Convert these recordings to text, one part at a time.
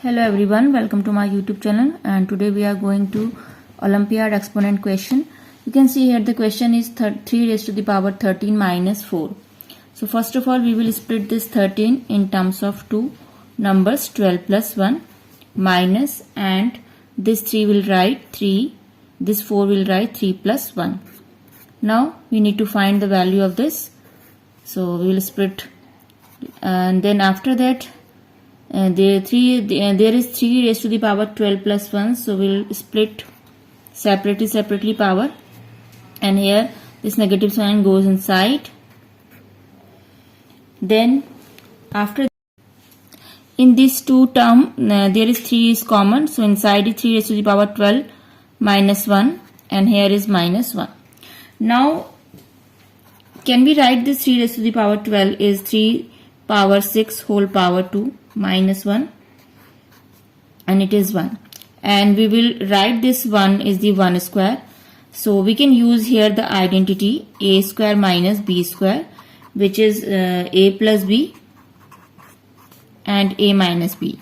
Hello everyone, welcome to my YouTube channel, and today we are going to Olympiad exponent question. You can see here the question is 3 raised to the power 13 minus 4. So first of all we will split this 13 in terms of two numbers 12 plus 1 minus, and this 3 will write 3, this 4 will write 3 plus 1. Now we need to find the value of this. So we will split, and then after that there is 3 raised to the power 12 plus 1, so we'll split separately power, and here this negative sign goes inside. Then after, in these two term there is 3 is common, so inside is 3 raised to the power 12 minus 1, and here is minus 1. Now can we write this 3 raised to the power 12 is 3 power 6 whole power 2 minus 1, and it is 1, and we will write this 1 is the 1 square. So we can use here the identity a square minus b square, which is a plus b and a minus b.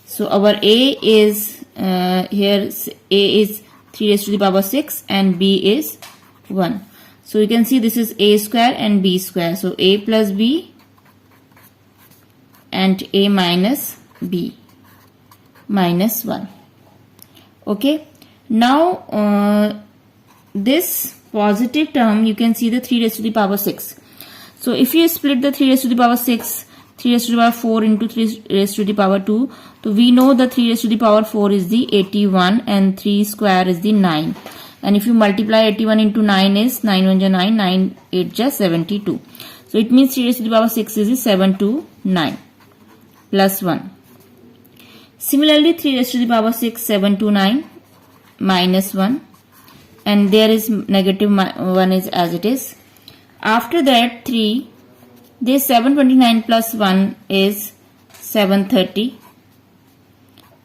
So our a is here a is 3 raised to the power 6 and b is 1. So you can see this is a square and b square, so a plus b and a minus b minus 1. Okay, now this positive term you can see the 3 raised to the power 6. So if you split the 3 raised to the power 6, 3 raised to the power 4 into 3 raised to the power 2, so we know the 3 raised to the power 4 is the 81 and 3 square is the 9. And if you multiply 81 into 9 is 9 1 is 9, 9 8 is 72. So it means 3 raised to the power 6 is 729 plus 1. Similarly 3 raised to the power 6 729 minus 1, and there is negative 1 is as it is. After that 3, this 729 plus 1 is 730,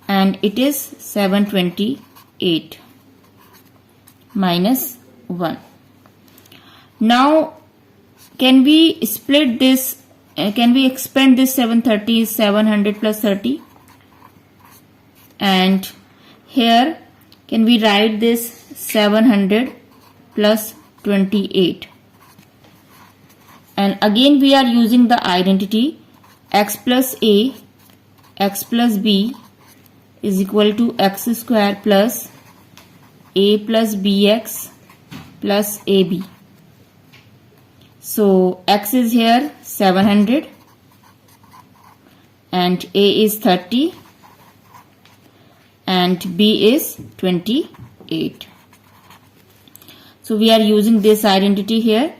and it is 728 minus 1. Now can we split this, can we expand this 730 is 700 plus 30, and here can we write this 700 plus 28, and again we are using the identity x plus a x plus b is equal to x square plus a plus bx plus ab. So x is here 700 and a is 30 and b is 28. So we are using this identity here,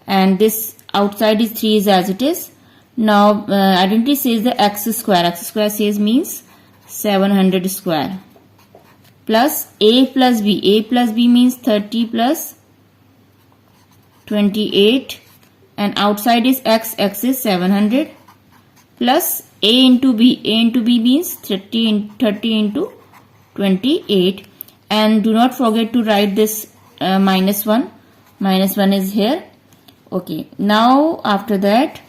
and this outside is 3 is as it is. Now identity says the x square says means 700 square plus a plus b means 30 plus 28, and outside is x is 700 plus a into b means 30 into 28, and do not forget to write this minus 1 is here. Okay, now after that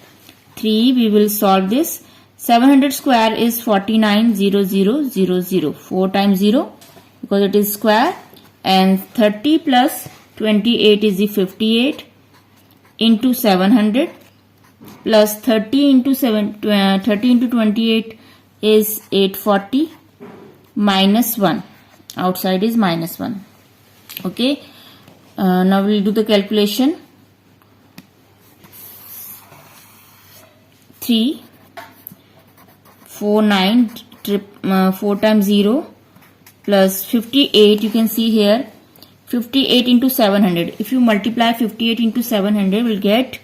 3 we will solve this. 700 square is 49,000, 4 times 0 because it is square, and 30 plus 28 is the 58 into 700 plus 30 into 28 is 840 minus 1, outside is minus 1. Okay, now we will do the calculation. 3 4 9 4 times 0 plus 58, you can see here 58 into 700. If you multiply 58 into 700, we'll get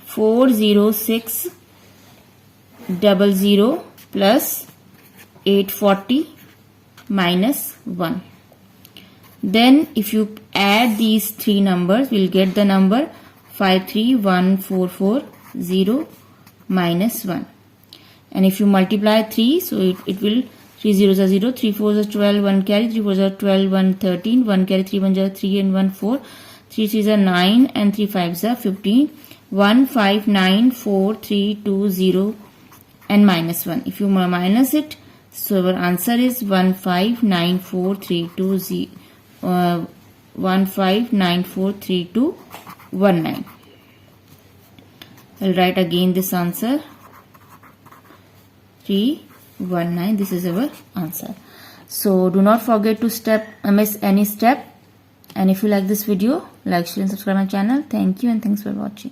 40600 plus 840 minus 1. Then if you add these three numbers, we'll get the number 531,440 minus 1. And if you multiply 3, so it will 3 zeros are 0, 3 fours are 12, 1 carry, 3 fours are 12, 1 13, 1 carry, 3 ones are 3 and 1 4, 3 threes are 9 and 3 fives are 15, 1 5 9 4 3 2 0 and minus 1. If you minus it, So our answer is 15943219. I'll write again this answer, 319. This is our answer. So do not forget to miss any step. And if you like this video, like, share and subscribe my channel. Thank you and thanks for watching.